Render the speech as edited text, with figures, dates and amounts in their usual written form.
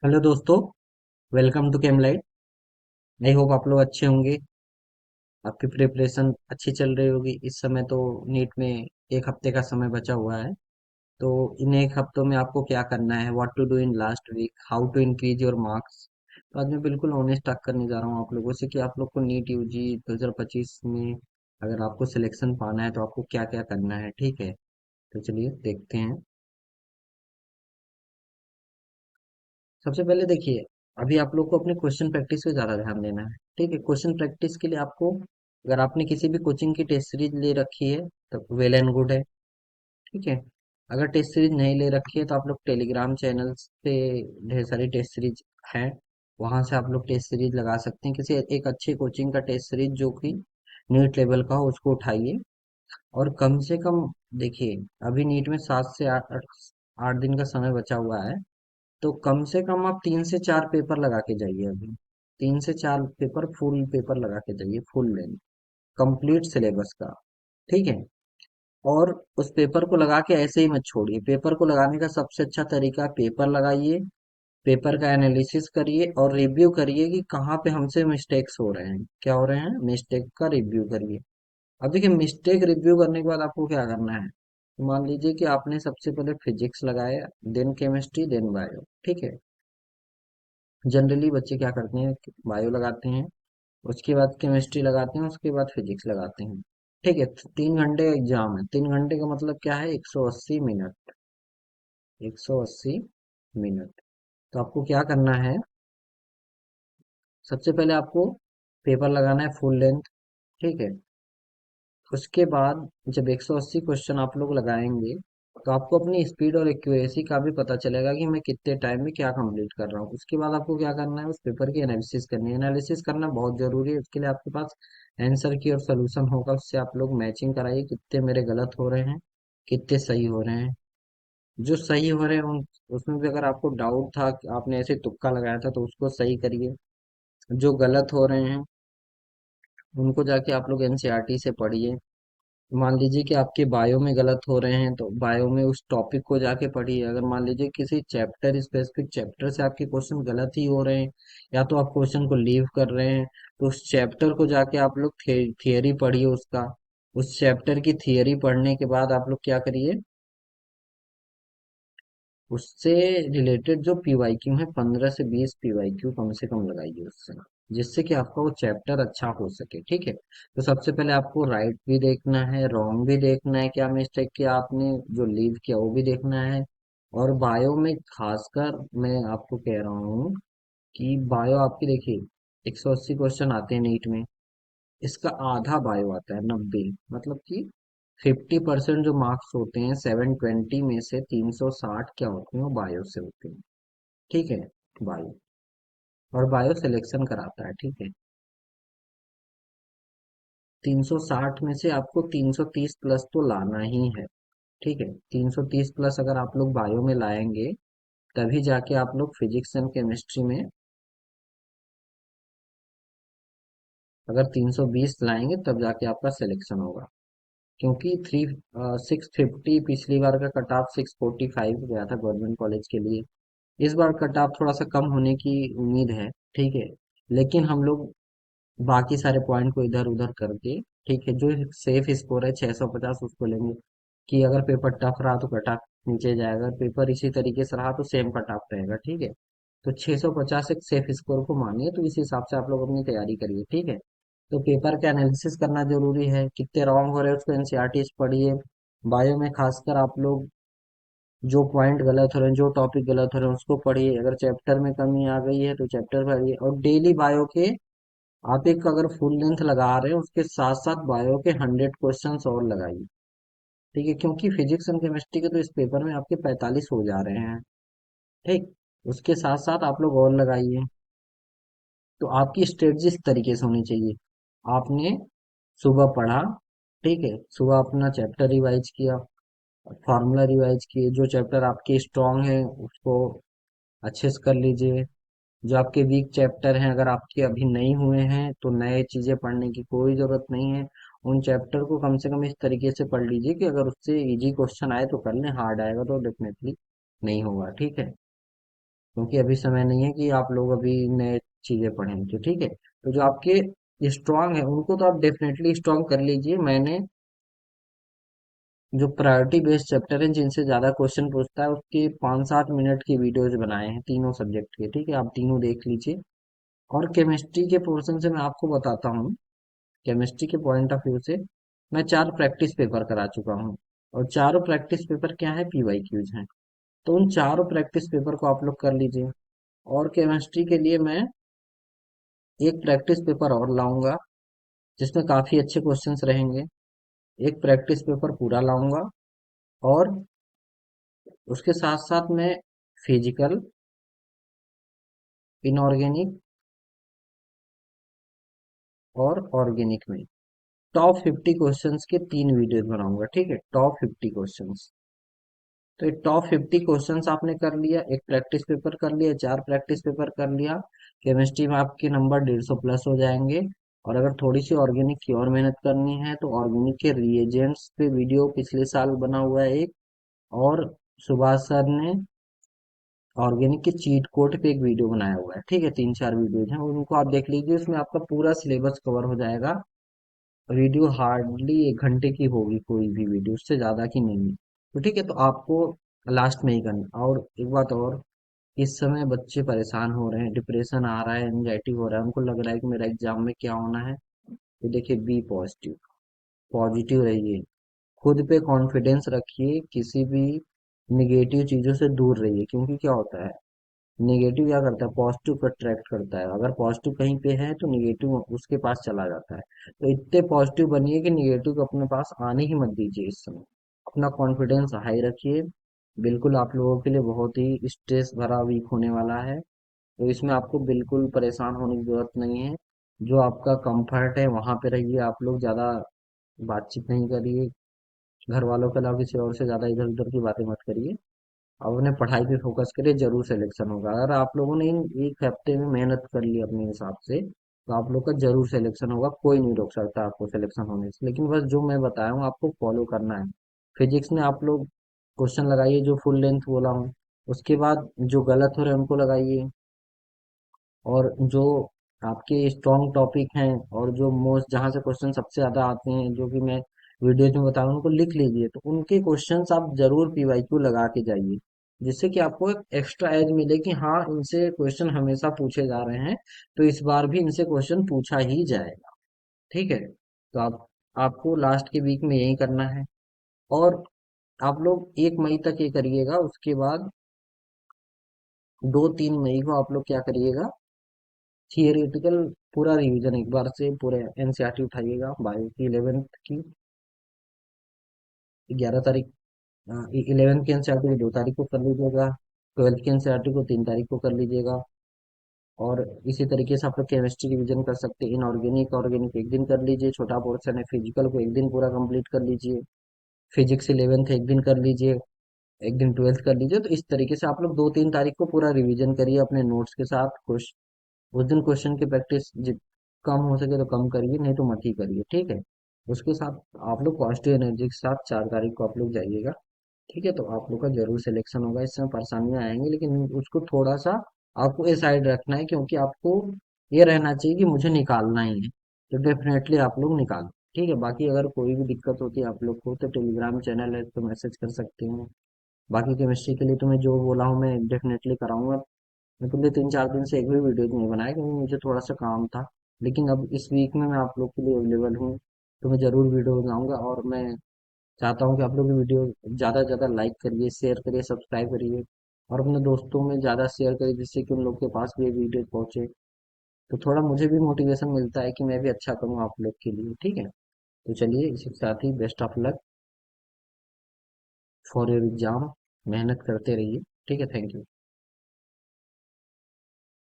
Hello दोस्तों। Welcome to Chemlight. I hope आप लोग अच्छे होंगे। आपकी प्रिपरेशन अच्छी चल रही होगी। इस समय तो नीट में एक हफ्ते का समय बचा हुआ है। तो इन एक हफ्तों में आपको क्या करना है, what to do in last week, how to increase your marks. तो आज मैं बिल्कुल ऑनेस्ट टॉक करने जा रहा हूँ आप लोगों से कि आप लोग को नीट यूजी 2025 में अगर आपको सिलेक्शन पाना है तो आपको क्या क्या करना है। ठीक है, तो चलिए देखते हैं। सबसे पहले देखिए, अभी आप लोग को अपने क्वेश्चन प्रैक्टिस पे ज्यादा ध्यान देना है। ठीक है, क्वेश्चन प्रैक्टिस के लिए आपको, अगर आपने किसी भी कोचिंग की टेस्ट सीरीज ले रखी है तो वेल एंड गुड है। ठीक है, अगर टेस्ट सीरीज नहीं ले रखी है तो आप लोग टेलीग्राम चैनल पे ढेर सारी टेस्ट सीरीज हैं, वहां से आप लोग टेस्ट सीरीज लगा सकते हैं। किसी एक अच्छे कोचिंग का टेस्ट सीरीज जो कि नीट लेवल का हो उसको उठाइए। और कम से कम देखिए, अभी नीट में 7 से 8 दिन का समय बचा हुआ है। तो कम से कम आप 3 से 4 पेपर लगा के जाइए। अभी 3 से 4 पेपर, फुल पेपर लगा के जाइए, फुल लेंथ कंप्लीट सिलेबस का। ठीक है, और उस पेपर को लगा के ऐसे ही मत छोड़िए। पेपर को लगाने का सबसे अच्छा तरीका, पेपर लगाइए, पेपर का एनालिसिस करिए और रिव्यू करिए कि कहाँ पे हमसे मिस्टेक्स हो रहे हैं, क्या हो रहे हैं, मिस्टेक का रिव्यू करिए। अब देखिए, मिस्टेक रिव्यू करने के बाद आपको क्या करना है। मान लीजिए कि आपने सबसे पहले फिजिक्स लगाया, देन केमिस्ट्री, देन बायो। ठीक है, जनरली बच्चे क्या करते हैं, बायो लगाते हैं, उसके बाद केमिस्ट्री लगाते हैं, उसके बाद फिजिक्स लगाते हैं। ठीक है, तो 3 घंटे एग्जाम है। 3 घंटे का मतलब क्या है, 180 मिनट। 180 मिनट। तो आपको क्या करना है, सबसे पहले आपको पेपर लगाना है फुल लेंथ। ठीक है, उसके बाद जब 180 क्वेश्चन आप लोग लगाएंगे तो आपको अपनी स्पीड और एक्यूरेसी का भी पता चलेगा कि मैं कितने टाइम में क्या कंप्लीट कर रहा हूँ। उसके बाद आपको क्या करना है, उस पेपर की एनालिसिस करनी है। एनालिसिस करना बहुत जरूरी है। उसके लिए आपके पास आंसर की और सोल्यूशन होगा, उससे आप लोग मैचिंग कराइए, कितने मेरे गलत हो रहे हैं, कितने सही हो रहे हैं। जो सही हो रहे हैं उसमें भी अगर आपको डाउट था कि आपने ऐसे तुक्का लगाया था तो उसको सही करिए। जो गलत हो रहे हैं उनको जाके आप लोग एनसीईआरटी से पढ़िए। मान लीजिए कि आपके बायो में गलत हो रहे हैं तो बायो में उस टॉपिक को जाके पढ़िए। अगर मान लीजिए किसी चैप्टर, स्पेसिफिक चैप्टर से आपके क्वेश्चन गलत ही हो रहे हैं या तो आप क्वेश्चन को लीव कर रहे हैं, तो उस चैप्टर को जाके आप लोग थियरी पढ़िए उसका। उस चैप्टर की थियरी पढ़ने के बाद आप लोग क्या करिए, उससे रिलेटेड जो पीवाईक्यू है, 15 से 20 पीवाईक्यू कम से कम लगाइए उससे, जिससे कि आपका वो चैप्टर अच्छा हो सके। ठीक है, तो सबसे पहले आपको राइट भी देखना है, रॉन्ग भी देखना है, क्या मिस्टेक किया आपने, जो लीव किया वो भी देखना है। और बायो में खासकर मैं आपको कह रहा हूँ कि बायो आपकी देखिए, 180 क्वेश्चन आते हैं नीट में, इसका आधा बायो आता है, 90। मतलब कि 50% जो मार्क्स होते हैं 720 में से 360 क्या होते हैं, वो बायो से होते हैं। ठीक है, बायो, और बायो सिलेक्शन कराता है। ठीक है, 360 में से आपको 330 प्लस तो लाना ही है। ठीक है, 330 प्लस अगर आप लोग बायो में लाएंगे तभी जाके आप लोग फिजिक्स एंड केमिस्ट्री में, अगर 320 लाएंगे तब जाके आपका सिलेक्शन होगा। क्योंकि 650 पिछली बार का कट ऑफ 645 गया था गवर्नमेंट कॉलेज के लिए। इस बार कट ऑफ थोड़ा सा कम होने की उम्मीद है। ठीक है, लेकिन हम लोग बाकी सारे पॉइंट को इधर उधर करके, ठीक है, जो सेफ स्कोर है 650 उसको लेंगे। कि अगर पेपर टफ रहा तो कट ऑफ नीचे जाएगा, अगर पेपर इसी तरीके से रहा तो सेम कट ऑफ रहेगा। ठीक है, तो 650 एक सेफ स्कोर को मानिए, तो इस हिसाब से आप लोग अपनी तैयारी करिए। ठीक है, तो पेपर का एनालिसिस करना जरूरी है, कितने रॉन्ग हो रहे हैं उसको एनसीईआरटी से पढ़िए। बायो में खासकर आप लोग जो पॉइंट गलत हो रहे हैं, जो टॉपिक गलत हो रहे हैं उसको पढ़िए। अगर चैप्टर में कमी आ गई है तो चैप्टर पढ़िए, और डेली बायो के आप एक अगर फुल लेंथ लगा रहे हैं उसके साथ साथ बायो के 100 क्वेश्चन और लगाइए। ठीक है, क्योंकि फिजिक्स एंड केमिस्ट्री के तो इस पेपर में आपके 45 हो जा रहे हैं। ठीक, उसके साथ साथ आप लोग और लगाइए। तो आपकी स्ट्रेटजी इस तरीके से होनी चाहिए। आपने सुबह पढ़ा, ठीक है, सुबह अपना चैप्टर रिवाइज किया, फार्मूला रिवाइज किए, जो चैप्टर आपके स्ट्रांग है उसको अच्छे से कर लीजिए। जो आपके वीक चैप्टर हैं, अगर आपके अभी नहीं हुए हैं तो नए चीजें पढ़ने की कोई जरूरत नहीं है। उन चैप्टर को कम से कम इस तरीके से पढ़ लीजिए कि अगर उससे इजी क्वेश्चन आए तो कर लें, हार्ड आएगा तो डेफिनेटली नहीं होगा। ठीक है, क्योंकि अभी समय नहीं है कि आप लोग अभी नए चीजें पढ़ें, तो ठीक है। तो जो आपके स्ट्रांग है उनको तो आप डेफिनेटली स्ट्रांग कर लीजिए। मैंने जो प्रायोरिटी बेस्ड चैप्टर है जिनसे ज्यादा क्वेश्चन पूछता है उसके 5-7 मिनट की वीडियोज बनाए हैं तीनों सब्जेक्ट के, ठीक है, आप तीनों देख लीजिए। और केमिस्ट्री के पोर्शन से मैं आपको बताता हूँ, केमिस्ट्री के पॉइंट ऑफ व्यू से मैं 4 प्रैक्टिस पेपर करा चुका हूँ। और चारों प्रैक्टिस पेपर क्या है, PYQs हैं। तो उन चारों प्रैक्टिस पेपर को आप लोग कर लीजिए। और केमिस्ट्री के लिए मैं एक प्रैक्टिस पेपर और लाऊंगा जिसमें काफी अच्छे क्वेश्चंस रहेंगे। एक प्रैक्टिस पेपर पूरा लाऊंगा। और उसके साथ साथ मैं फिजिकल, इनऑर्गेनिक और ऑर्गेनिक में टॉप 50 क्वेश्चंस के 3 वीडियोस बनाऊंगा, ठीक है, टॉप 50 क्वेश्चंस। तो ये टॉप 50 क्वेश्चंस आपने कर लिया, एक प्रैक्टिस पेपर कर लिया, 4 प्रैक्टिस पेपर कर लिया। केमिस्ट्री में आपके नंबर 150 प्लस हो जाएंगे। और अगर थोड़ी सी ऑर्गेनिक की और मेहनत करनी है तो ऑर्गेनिक के रिएजेंट्स पे वीडियो पिछले साल बना हुआ है एक। और सुभाष सर ने ऑर्गेनिक के चीट कोड पे एक वीडियो बनाया हुआ है, ठीक है, 3-4 वीडियोज हैं, उनको आप देख लीजिए, उसमें आपका पूरा सिलेबस कवर हो जाएगा। वीडियो हार्डली 1 घंटे की होगी, कोई भी वीडियो उससे ज्यादा की नहीं है। तो ठीक है, तो आपको लास्ट में ही करना। और एक बात और, इस समय बच्चे परेशान हो रहे हैं, डिप्रेशन आ रहा है, एंजाइटी हो रहा है, उनको लग रहा है कि मेरा एग्जाम में क्या होना है। तो देखिए, बी पॉजिटिव, पॉजिटिव रहिए, खुद पे कॉन्फिडेंस रखिए, किसी भी निगेटिव चीजों से दूर रहिए। क्योंकि क्या होता है, नेगेटिव क्या करता है, पॉजिटिव को अट्रैक्ट करता है। अगर पॉजिटिव कहीं पे है तो नेगेटिव उसके पास चला जाता है। तो इतने पॉजिटिव बनिए कि नेगेटिव को अपने पास आने ही मत दीजिए इस समय। अपना कॉन्फिडेंस हाई रखिए। बिल्कुल आप लोगों के लिए बहुत ही स्ट्रेस भरा वीक होने वाला है। तो इसमें आपको बिल्कुल परेशान होने की जरूरत नहीं है। जो आपका कंफर्ट है वहां पे रहिए, आप लोग ज्यादा बातचीत नहीं करिए, घर वालों के अलावा किसी और से ज्यादा इधर उधर की बातें मत करिए। अब उन्हें पढ़ाई पे फोकस करिए, जरूर सिलेक्शन होगा। अगर आप लोगों ने इन एक हफ्ते में मेहनत कर ली अपने हिसाब से तो आप लोग का जरूर सिलेक्शन होगा, कोई नहीं रोक सकता आपको सिलेक्शन होने से। लेकिन बस जो मैं बताया हूँ आपको फॉलो करना है। फिजिक्स में आप लोग क्वेश्चन लगाइए जो फुल लेंथ बोला हूँ, उसके बाद जो गलत हो रहे हैं उनको लगाइए। और जो आपके स्ट्रॉन्ग टॉपिक हैं और जो मोस्ट जहाँ से क्वेश्चन सबसे ज्यादा आते हैं, जो कि मैं वीडियो में बता रहा हूँ, उनको लिख लीजिए। तो उनके क्वेश्चंस आप जरूर PYQ लगा के जाइए, जिससे कि आपको एक एक्स्ट्रा एज मिले कि हाँ, इनसे क्वेश्चन हमेशा पूछे जा रहे हैं, तो इस बार भी इनसे क्वेश्चन पूछा ही जाएगा, ठीक है। तो आपको लास्ट के वीक में यही करना है। और आप लोग 1 मई तक ये करिएगा, उसके बाद 2-3 मई को आप लोग क्या करिएगा, थियोरेटिकल पूरा रिवीजन एक बार से पूरे NCERT उठाइएगा। बायो की 11th की 11 तारीख, 11th की NCERT को 2 तारीख को कर लीजिएगा। 12th की NCERT को 3 तारीख को कर लीजिएगा। और इसी तरीके से आप लोग केमिस्ट्री रिवीजन कर सकते हैं। इनऑर्गेनिक ऑर्गेनिक एक दिन कर लीजिए, छोटा पोर्शन है। फिजिकल को एक दिन पूरा कंप्लीट कर लीजिए। फिजिक्स 11th एक दिन कर लीजिए, एक दिन 12th कर लीजिए। तो इस तरीके से आप लोग 2-3 तारीख को पूरा रिवीजन करिए अपने नोट्स के साथ। कुछ उस दिन क्वेश्चन की प्रैक्टिस जित कम हो सके तो कम करिए, नहीं तो मत ही करिए, ठीक है। उसके साथ आप लोग पॉजिटिव एनर्जी के साथ 4 तारीख को आप लोग जाइएगा, ठीक है। तो आप लोग का जरूर सिलेक्शन होगा। इसमें परेशानियां आएंगी लेकिन उसको थोड़ा सा आपको ए साइड रखना है, क्योंकि आपको ये रहना चाहिए कि मुझे निकालना ही है। तो डेफिनेटली आप लोग निकालो, ठीक है। बाकी अगर कोई भी दिक्कत होती है आप लोग को तो टेलीग्राम चैनल है तो मैसेज कर सकते हैं। बाकी केमिस्ट्री के लिए तो मैं जो बोला हूँ मैं डेफिनेटली कराऊंगा। मैं तुमने 3-4 दिन से एक भी वीडियो नहीं बनाया क्योंकि मुझे थोड़ा सा काम था। लेकिन अब इस वीक में मैं आप लोग के लिए अवेलेबल हूँ, तो मैं जरूर वीडियो बनाऊंगा। और मैं चाहता हूँ कि आप लोग वीडियो ज़्यादा से ज़्यादा लाइक करिए, शेयर करिए, सब्सक्राइब करिए। और अपने दोस्तों में ज़्यादा शेयर करिए जिससे कि उन लोग के पास भी ये वीडियो पहुंचे। तो थोड़ा मुझे भी मोटिवेशन मिलता है कि मैं भी अच्छा करूँ आप लोग के लिए, ठीक है। तो चलिए, इसी के साथ ही best of luck for your exam. मेहनत करते रहिए, ठीक है। Thank you.